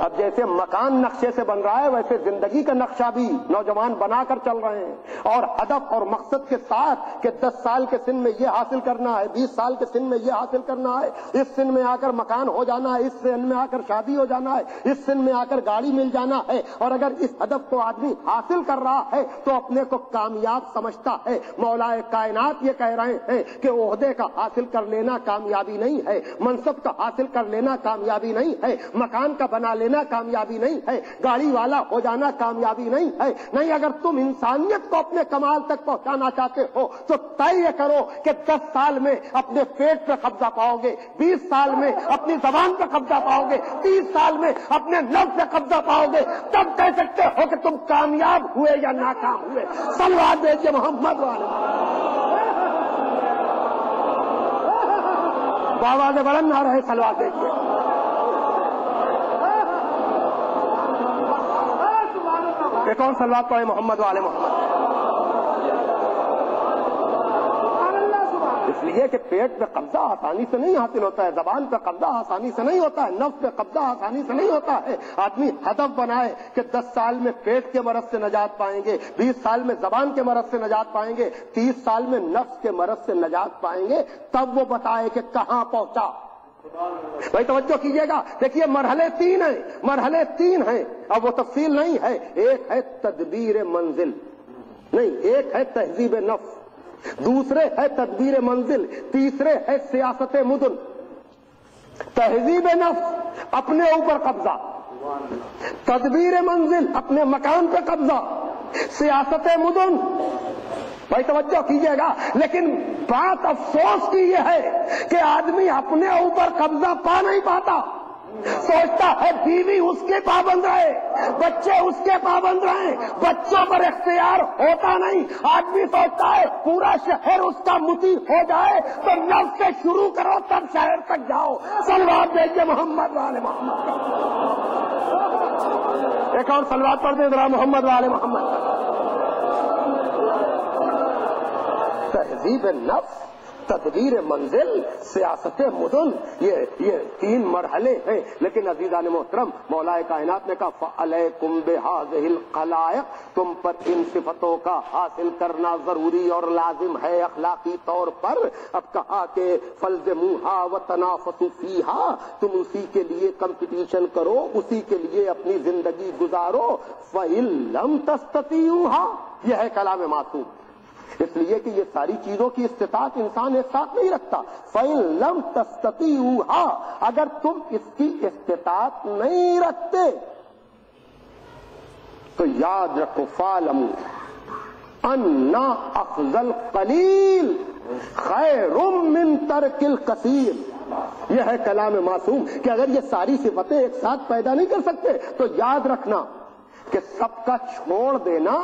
اب جیسے مکان نقشے سے بن رہا ہے ویسے زندگی کا نقشہ بھی نوجوان بنا کر چل رہے ہیں، اور ہدف اور مقصد کے ساتھ کہ 10 سال کے سن میں یہ حاصل کرنا ہے، 20 سال کے سن میں یہ حاصل کرنا ہے، اس سن میں آ کر مکان ہو جانا ہے، اس سن میں آ کر شادی ہو جانا ہے، اس سن میں آ کر گاڑی مل جانا ہے، اور اگر اس ہدف کو آدمی حاصل کر رہا ہے تو اپنے کو کامیاب سمجھتا ہے۔ مولا کائنات یہ کہہ رہے ہیں کہ عہدے کا حاصل کر لینا کامیابی نہیں ہے، منصب کا حاصل کر لینا کامیابی نہیں ہے، مکان کا بنا لینا کامیابی نہیں ہے، گاڑی والا ہو جانا کامیابی نہیں ہے۔ نہیں، اگر تم انسانیت کو اپنے کمال تک پہنچانا چاہتے ہو تو طے کرو کہ 10 سال میں اپنے پیٹ پہ قبضہ پاؤ گے، 20 سال میں اپنی زبان پہ قبضہ پاؤ گے، 30 سال میں اپنے نفس پہ قبضہ پاؤ گے، تب کہہ سکتے ہو کہ تم کامیاب ہوئے یا ناکام ہوئے۔ صلوات دیجیے محمد والے، آواز بلند نہ رہے، صلوات دیجیے۔ ایک اور صلوات پڑھے محمد والے محمد۔ اس لیے کہ پیٹ پہ قبضہ آسانی سے نہیں حاصل ہوتا ہے، زبان پہ قبضہ آسانی سے نہیں ہوتا ہے، نفس پہ قبضہ آسانی سے نہیں ہوتا ہے۔ آدمی ہدف بنائے کہ 10 سال میں پیٹ کے مرض سے نجات پائیں گے، 20 سال میں زبان کے مرض سے نجات پائیں گے، 30 سال میں نفس کے مرض سے نجات پائیں گے، تب وہ بتائے کہ کہاں پہنچا۔ بھائی توجہ کیجئے گا، دیکھیے مرحلے 3 ہیں، اب وہ تفصیل نہیں ہے۔ ایک ہے تدبیر منزل، نہیں، ایک ہے تہذیب نفس، دوسرے ہے تدبیر منزل، تیسرے ہے سیاست مدن۔ تہذیب نفس اپنے اوپر قبضہ، تدبیر منزل اپنے مکان پہ قبضہ، سیاست مدن۔ بھائی توجہ کیجئے گا، لیکن بات افسوس کی یہ ہے کہ آدمی اپنے اوپر قبضہ پا نہیں پاتا۔ سوچتا ہے بیوی اس کے پابند رہے، بچے اس کے پابند رہیں، بچوں پر اختیار ہوتا نہیں۔ آدمی سوچتا ہے پورا شہر اس کا مطیع ہو جائے تو نفس سے شروع کرو تب شہر تک جاؤ۔ صلوات دیجیے محمد والے محمد۔ ایک اور صلوات پڑھ دیں ذرا محمد والے محمد۔ تہذیب نفس، تدبیر منزل، سیاست مدن، یہ 3 مرحلے ہیں. لیکن عزیزان محترم، مولا کائنات نے کہا فَعَلَيْكُمْ بِهَٰذِهِ الْخَلَائِقِ، تم پر ان صفتوں کا حاصل کرنا ضروری اور لازم ہے اخلاقی طور پر. اب کہا کہ فَالْزَمُوهَا وَتَنَافَسُوا فِيهَا، تم اسی کے لیے کمپٹیشن کرو، اسی کے لیے اپنی زندگی گزارو. فَإِن لَّمْ تَسْتَطِيعُوهَا، یہ ہے کلام معصوم. اس لیے کہ یہ ساری چیزوں کی استطاعت انسان ایک ساتھ نہیں رکھتا. فَإِن لَّمْ تَسْتَطِيعُوهَا، اگر تم اس کی استطاعت نہیں رکھتے تو یاد رکھو فَاعْلَمُوا أَنَّ أَخْذَ الْقَلِيلِ خَيْرٌ مِّن تَرْكِ الْكَثِيرِ. یہ ہے کلام معصوم کہ اگر یہ ساری صفتیں ایک ساتھ پیدا نہیں کر سکتے تو یاد رکھنا کہ سب کا چھوڑ دینا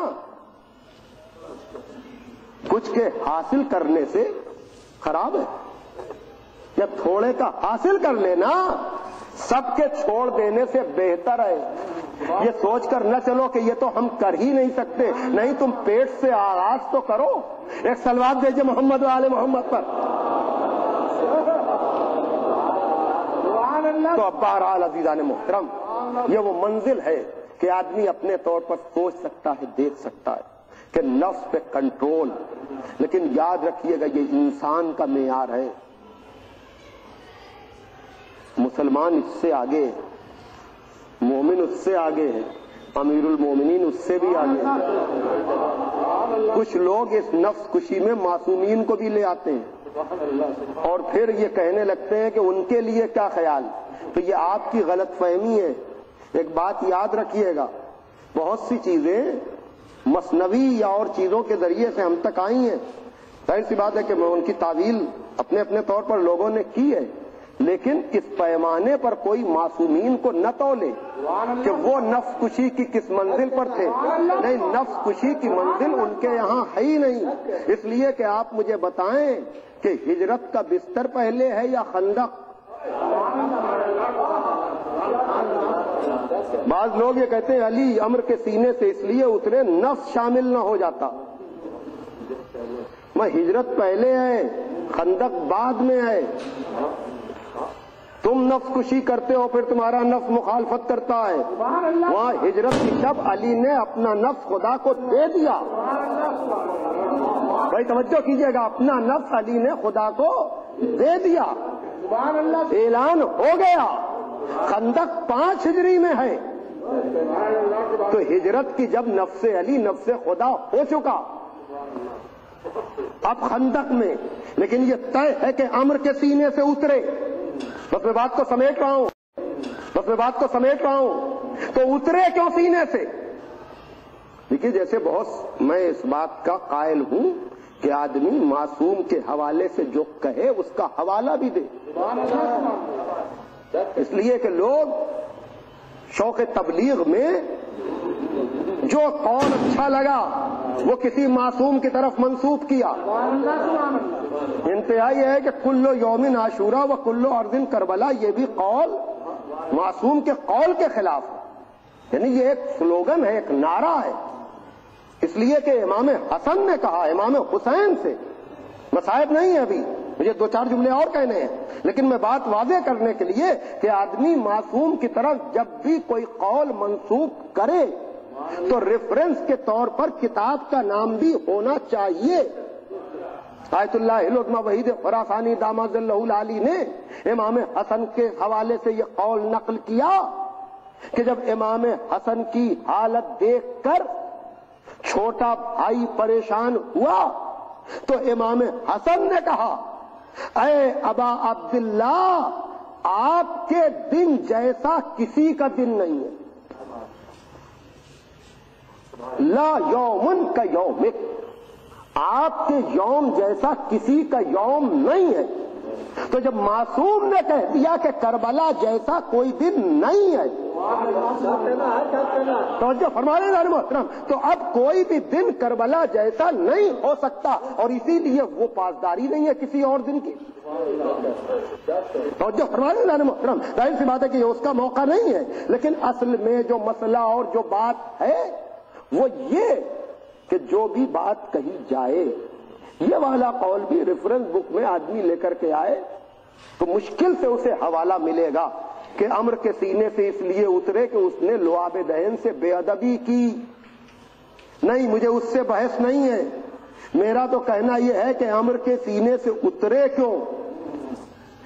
کچھ کے حاصل کرنے سے خراب ہے، یا تھوڑے کا حاصل کر لینا سب کے چھوڑ دینے سے بہتر ہے. یہ سوچ کر نہ چلو کہ یہ تو ہم کر ہی نہیں سکتے. نہیں، تم پیٹ سے آغاز تو کرو. ایک صلوات بھیجے محمد و آل محمد پر. تو بہرحال عزیزان محترم، یہ وہ منزل ہے کہ آدمی اپنے طور پر سوچ سکتا ہے، دیکھ سکتا ہے کہ نفس پہ کنٹرول. لیکن یاد رکھیے گا یہ انسان کا معیار ہے. مسلمان اس سے آگے ہے، مومن اس سے آگے ہے، امیر المومنین اس سے بھی آگے ہے. کچھ لوگ اس نفس کشی میں معصومین کو بھی لے آتے ہیں اور پھر یہ کہنے لگتے ہیں کہ ان کے لیے کیا خیال. تو یہ آپ کی غلط فہمی ہے. ایک بات یاد رکھیے گا، بہت سی چیزیں مثنوی یا اور چیزوں کے ذریعے سے ہم تک آئی ہیں. ظاہر سی بات ہے کہ ان کی تعویل اپنے اپنے طور پر لوگوں نے کی ہے، لیکن اس پیمانے پر کوئی معصومین کو نہ تولے کہ وہ نفس کشی کی کس منزل پر تھے. نہیں، نفس کشی کی منزل ان کے یہاں ہے ہی نہیں. اس لیے کہ آپ مجھے بتائیں کہ ہجرت کا بستر پہلے ہے یا خندق. بعض لوگ یہ کہتے ہیں علی امر کے سینے سے اس لیے اترے نفس شامل نہ ہو جاتا. میں ہجرت پہلے ہے، خندق بعد میں ہے. تم نفس کشی کرتے ہو، پھر تمہارا نفس مخالفت کرتا ہے. وہاں ہجرت کی شب علی نے اپنا نفس خدا کو دے دیا. بھائی توجہ کیجئے گا، اپنا نفس علی نے خدا کو دے دیا. اعلان ہو گیا. خندق 5 ہجری میں ہے. تو ہجرت کی جب نفس علی نفس خدا ہو چکا، اب خندق میں. لیکن یہ طے ہے کہ امر کے سینے سے اترے. بس میں بات کو سمیٹ رہا ہوں. تو اترے کیوں سینے سے؟ دیکھیے، جیسے بہت میں اس بات کا قائل ہوں کہ آدمی معصوم کے حوالے سے جو کہے اس کا حوالہ بھی دے. اس لیے کہ لوگ شوق تبلیغ میں جو قول اچھا لگا وہ کسی معصوم کی طرف منسوب کیا. انتہائی ہے کہ کلو یومن عاشورہ و کلو ارضن کربلا، یہ بھی قول معصوم کے قول کے خلاف ہے. یعنی یہ ایک سلوگن ہے، ایک نعرہ ہے. اس لیے کہ امام حسن نے کہا امام حسین سے. مصائب نہیں ہے ابھی، مجھے 2-4 جملے اور کہنے ہیں، لیکن میں بات واضح کرنے کے لیے کہ آدمی معصوم کی طرف جب بھی کوئی قول منسوب کرے تو ریفرنس کے طور پر کتاب کا نام بھی ہونا چاہیے. آیت اللہ العظمی وحید خراسانی داماد اللہ العالی نے امام حسن کے حوالے سے یہ قول نقل کیا کہ جب امام حسن کی حالت دیکھ کر چھوٹا بھائی پریشان ہوا تو امام حسن نے کہا، اے ابا عبداللہ، آپ کے دن جیسا کسی کا دن نہیں ہے. لا یومن کا یومک، آپ کے یوم جیسا کسی کا یوم نہیں ہے. تو جب معصوم نے کہہ دیا کہ کربلا جیسا کوئی دن نہیں ہے، توجہ فرمائے نا محترم، تو اب کوئی بھی دن کربلا جیسا نہیں ہو سکتا، اور اسی لیے وہ پاسداری نہیں ہے کسی اور دن کی. توجہ فرمائے نا محترم، ظاہر سی بات ہے کہ یہ اس کا موقع نہیں ہے. لیکن اصل میں جو مسئلہ اور جو بات ہے وہ یہ کہ جو بھی بات کہی جائے یہ والا قول بھی ریفرنس بک میں آدمی لے کر کے آئے تو مشکل سے اسے حوالہ ملے گا کہ عمر کے سینے سے اس لیے اترے کہ اس نے لعاب دہن سے بے ادبی کی. نہیں، مجھے اس سے بحث نہیں ہے. میرا تو کہنا یہ ہے کہ عمر کے سینے سے اترے کیوں،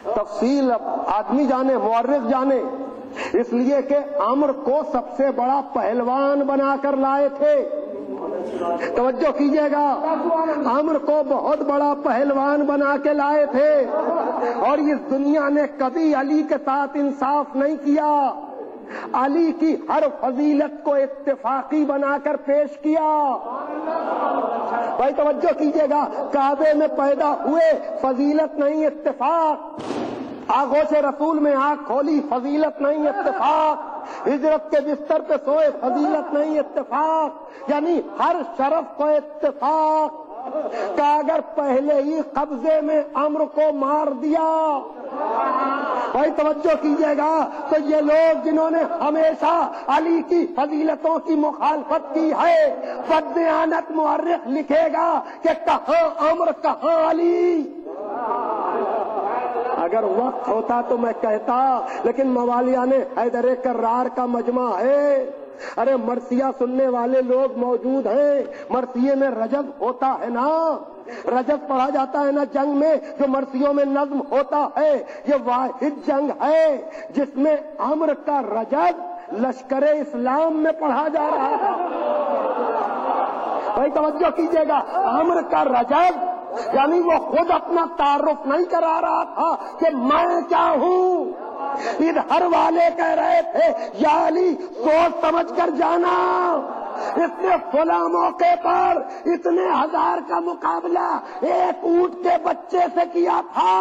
تفصیل اب آدمی جانے، مورخ جانے. اس لیے کہ عمر کو سب سے بڑا پہلوان بنا کر لائے تھے. توجہ کیجئے گا، عمر کو بہت بڑا پہلوان بنا کے لائے تھے، اور اس دنیا نے کبھی علی کے ساتھ انصاف نہیں کیا. علی کی ہر فضیلت کو اتفاقی بنا کر پیش کیا. بھائی توجہ کیجئے گا، کعبے میں پیدا ہوئے فضیلت نہیں اتفاق، آغوش رسول میں آنکھ کھولی فضیلت نہیں اتفاق، ہجرت کے بستر پہ سوئے فضیلت نہیں اتفاق، یعنی ہر شرف کو اتفاق کہ اگر پہلے ہی قبضے میں عمر کو مار دیا. بھائی توجہ کیجئے گا، تو یہ لوگ جنہوں نے ہمیشہ علی کی فضیلتوں کی مخالفت کی ہے، بددیانت مورخ لکھے گا کہ کہاں عمر کہاں علی. اگر وقت ہوتا تو میں کہتا، لیکن موالیان حیدر کرار کا مجمع ہے. ارے مرثیہ سننے والے لوگ موجود ہیں. مرثیے میں رجب ہوتا ہے نا، رجب پڑھا جاتا ہے نا جنگ میں، جو مرثیوں میں نظم ہوتا ہے. یہ واحد جنگ ہے جس میں عمر کا رجب لشکر اسلام میں پڑھا جا رہا ہے. بھائی توجہ کیجئے گا، عمر کا رجب یعنی وہ خود اپنا تعارف نہیں کرا رہا تھا کہ میں کیا ہوں. ادھر والے کہہ رہے تھے یا علی سوچ سمجھ کر جانا، اس نے فلاں موقع پر اتنے ہزار کا مقابلہ ایک اونٹ کے بچے سے کیا تھا.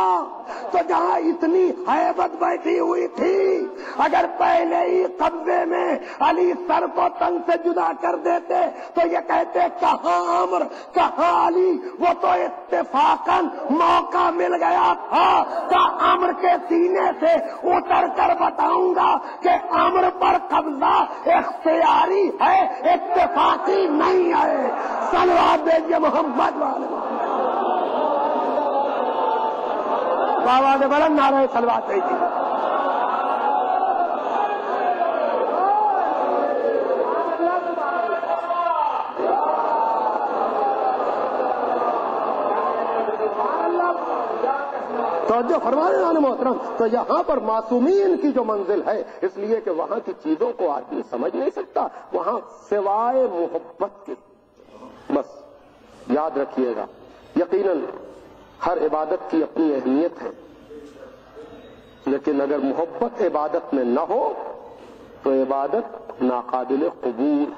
تو جہاں اتنی ہیبت بیٹھی ہوئی تھی، اگر پہلے ہی قبضے میں علی سر کو تن سے جدا کر دیتے تو یہ کہتے کہاں عمر کہاں علی. وہ تو اتفاقاً موقع مل گیا تھا کہ عمر کے سینے سے اتر کر بتاؤں گا کہ عمر پر قبضہ اختیاری ہے، اتفاقی نہیں ہے. صلوات بھیجیے محمد والے. بابا نے بلند نعرہ صلوات بھیجیے. توجہ فرمائے جناب محترم. تو یہاں پر معصومین کی جو منزل ہے، اس لیے کہ وہاں کی چیزوں کو آدمی سمجھ نہیں سکتا، وہاں سوائے محبت کے. بس یاد رکھیے گا، یقیناً ہر عبادت کی اپنی اہمیت ہے، لیکن اگر محبت عبادت میں نہ ہو تو عبادت ناقابل قبول.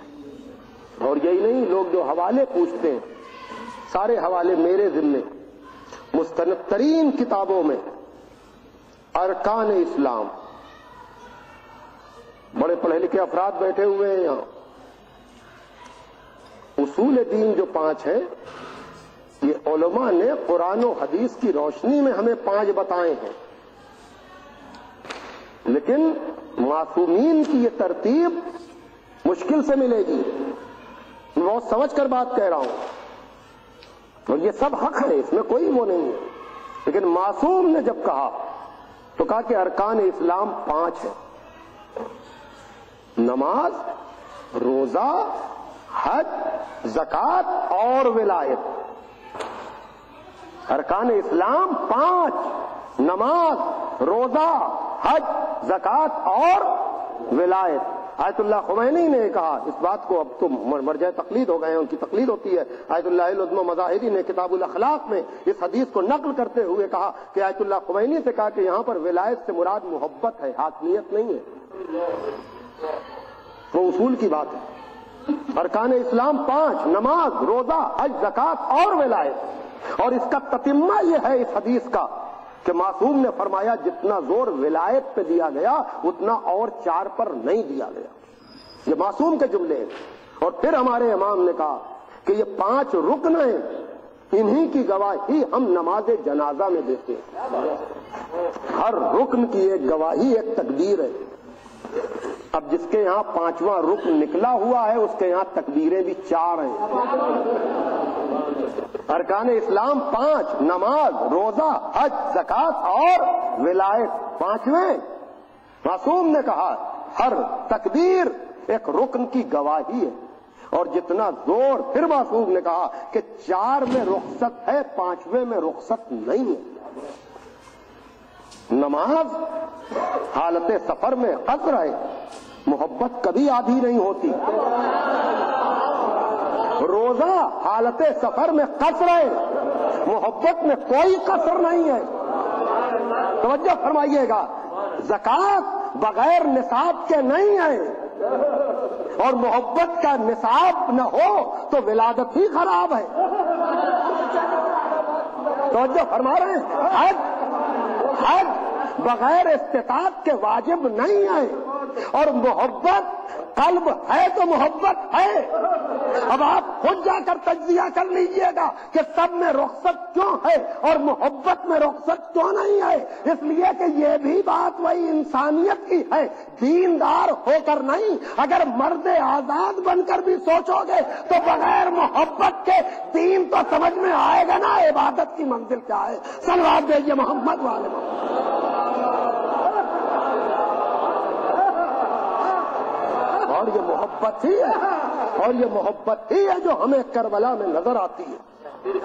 اور یہی نہیں، لوگ جو حوالے پوچھتے ہیں، سارے حوالے میرے ذمے. مستند ترین کتابوں میں ارکان اسلام، بڑے پڑھے لکھے افراد بیٹھے ہوئے ہیں یہاں. اصول دین جو 5 ہے، یہ علماء نے قرآن و حدیث کی روشنی میں ہمیں 5 بتائے ہیں، لیکن معصومین کی یہ ترتیب مشکل سے ملے گی. میں بہت سمجھ کر بات کہہ رہا ہوں، اور یہ سب حق ہے، اس میں کوئی وہ نہیں ہے. لیکن معصوم نے جب کہا تو کہا کہ ارکان اسلام 5 ہے: نماز، روزہ، حج، زکوٰۃ اور ولایت. ارکان اسلام 5: نماز، روزہ، حج، زکوٰۃ اور ولایت. آیت اللہ خمینی نے کہا، اس بات کو اب تو مرجع تقلید ہو گئے ہیں، ان کی تقلید ہوتی ہے. آیت اللہ العظمی مظاہری نے کتاب الاخلاق میں اس حدیث کو نقل کرتے ہوئے کہا کہ آیت اللہ خمینی سے کہا کہ یہاں پر ولایت سے مراد محبت ہے، حاکمیت نہیں ہے. وہ اصول کی بات ہے. ارکان اسلام 5: نماز، روزہ، حج، زکوٰۃ اور ولایت. اور اس کا تتمہ یہ ہے اس حدیث کا کہ معصوم نے فرمایا جتنا زور ولایت پہ دیا گیا اتنا اور 4 پر نہیں دیا گیا. یہ معصوم کے جملے ہیں. اور پھر ہمارے امام نے کہا کہ یہ 5 رکن ہیں، انہی کی گواہی ہم نماز جنازہ میں دیتے ہیں. ہر رکن کی ایک گواہی، ایک تکبیر ہے. اب جس کے یہاں 5واں رکن نکلا ہوا ہے، اس کے یہاں تکبیریں بھی 4 ہیں. ارکان اسلام 5: نماز، روزہ، حج، زکات اور ولایت 5ویں۔ معصوم نے کہا ہر تکبیر ایک رکن کی گواہی ہے، اور جتنا زور پھر معصوم نے کہا کہ 4 میں رخصت ہے، 5ویں میں رخصت نہیں ہے۔ نماز حالت سفر میں قصر ہے، محبت کبھی آدھی نہیں ہوتی۔ روزہ حالت سفر میں قصر ہے، محبت میں کوئی قصر نہیں ہے۔ توجہ فرمائیے گا، زکات بغیر نصاب کے نہیں ہے، اور محبت کا نصاب نہ ہو تو ولادت ہی خراب ہے۔ توجہ فرما رہے ہیں، حج بغیر استطاعت کے واجب نہیں ہے، اور محبت قلب ہے تو محبت ہے۔ اب آپ خود جا کر تجزیہ کر لیجئے گا کہ سب میں رخصت کیوں ہے اور محبت میں رخصت کیوں نہیں ہے۔ اس لیے کہ یہ بھی بات وہی انسانیت کی ہے، دیندار ہو کر نہیں۔ اگر مرد آزاد بن کر بھی سوچو گے تو بغیر محبت کے دین تو سمجھ میں آئے گا نا عبادت کی منزل کیا ہے۔ صلوات بھیجیے محمد والے محمد۔ اور یہ محبت ہی ہے، اور یہ محبت ہی ہے جو ہمیں کربلا میں نظر آتی ہے۔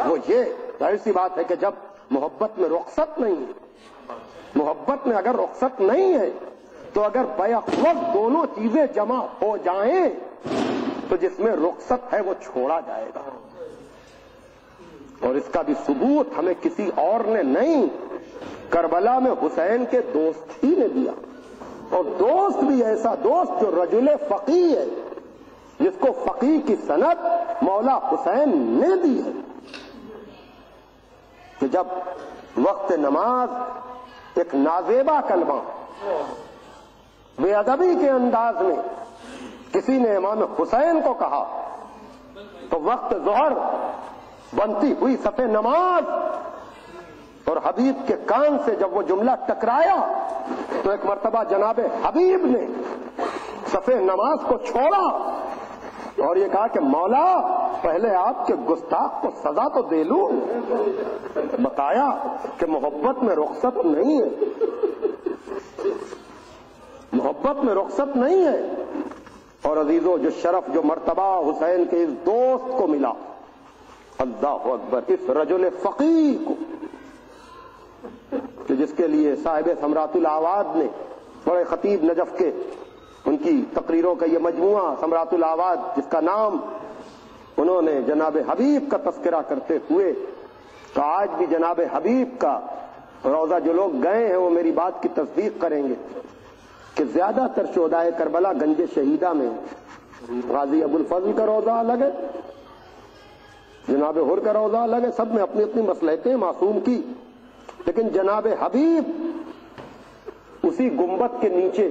وہ یہ ظاہر سی بات ہے کہ جب محبت میں رخصت نہیں ہے، محبت میں اگر رخصت نہیں ہے تو اگر بیک وقت دونوں چیزیں جمع ہو جائیں تو جس میں رخصت ہے وہ چھوڑا جائے گا۔ اور اس کا بھی ثبوت ہمیں کسی اور نے نہیں، کربلا میں حسین کے دوست ہی نے دیا، اور دوست بھی ایسا دوست جو رجل فقیہ ہے، جس کو فقیہ کی سند مولا حسین نے دی ہے، کہ جب وقت نماز ایک نازیبا کلمہ بے ادبی کے انداز میں کسی نے امام حسین کو کہا تو وقت ظہر بنتی ہوئی صف نماز اور حبیب کے کان سے جب وہ جملہ ٹکرایا تو ایک مرتبہ جناب حبیب نے صف نماز کو چھوڑا اور یہ کہا کہ مولا پہلے آپ کے گستاخ کو سزا تو دے لوں۔ بتایا کہ محبت میں رخصت نہیں ہے، محبت میں رخصت نہیں ہے۔ اور عزیزو، جو شرف جو مرتبہ حسین کے اس دوست کو ملا، اللہ اکبر، اس رجل فقیہ کو، کہ جس کے لیے صاحب ثمرات الاواد نے بڑے خطیب نجف کے ان کی تقریروں کا یہ مجموعہ ثمرات الاواد، جس کا نام انہوں نے جناب حبیب کا تذکرہ کرتے ہوئے، تو آج بھی جناب حبیب کا روضہ جو لوگ گئے ہیں وہ میری بات کی تصدیق کریں گے کہ زیادہ تر شہدائے کربلا گنج شہیدہ میں، غازی ابو الفضل کا روضہ الگ ہے، جناب حر کا روضہ الگ ہے، سب میں اپنی اپنی مصلحتیں معصوم کی، لیکن جناب حبیب اسی گنبد کے نیچے،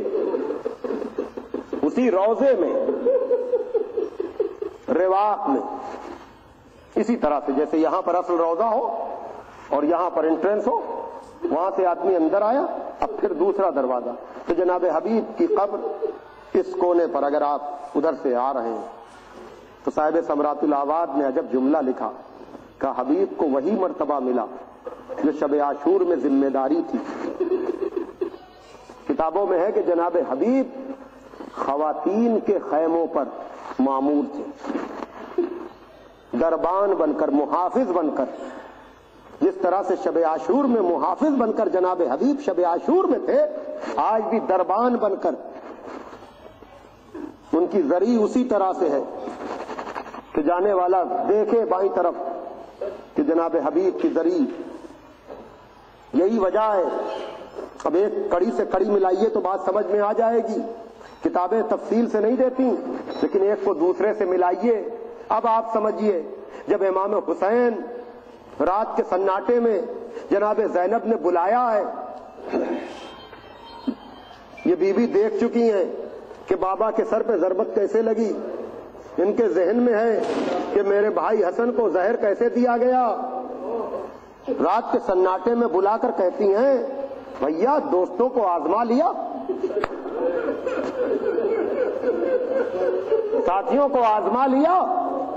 اسی روضے میں، رواق میں، اسی طرح سے جیسے یہاں پر اصل روضہ ہو اور یہاں پر انٹرنس ہو، وہاں سے آدمی اندر آیا، اب پھر دوسرا دروازہ، تو جناب حبیب کی قبر اس کونے پر اگر آپ ادھر سے آ رہے ہیں تو صاحب ثمرات الاواد نے عجب جملہ لکھا کہ حبیب کو وہی مرتبہ ملا جو شب عاشور میں ذمہ داری تھی۔ کتابوں میں ہے کہ جناب حبیب خواتین کے خیموں پر مامور تھے، دربان بن کر، محافظ بن کر، جس طرح سے شب عاشور میں محافظ بن کر جناب حبیب شب عاشور میں تھے، آج بھی دربان بن کر ان کی زری اسی طرح سے ہے کہ جانے والا دیکھے بائیں طرف کہ جناب حبیب کی زری، یہی وجہ ہے۔ اب ایک کڑی سے کڑی ملائیے تو بات سمجھ میں آ جائے گی، کتابیں تفصیل سے نہیں دیتی، لیکن ایک کو دوسرے سے ملائیے، اب آپ سمجھیے۔ جب امام حسین رات کے سناٹے میں جناب زینب نے بلایا ہے، یہ بیوی دیکھ چکی ہیں کہ بابا کے سر پہ ضربت کیسے لگی، ان کے ذہن میں ہے کہ میرے بھائی حسن کو زہر کیسے دیا گیا، رات کے سناٹے میں بلا کر کہتی ہیں بھیا دوستوں کو آزما لیا، ساتھیوں کو آزما لیا،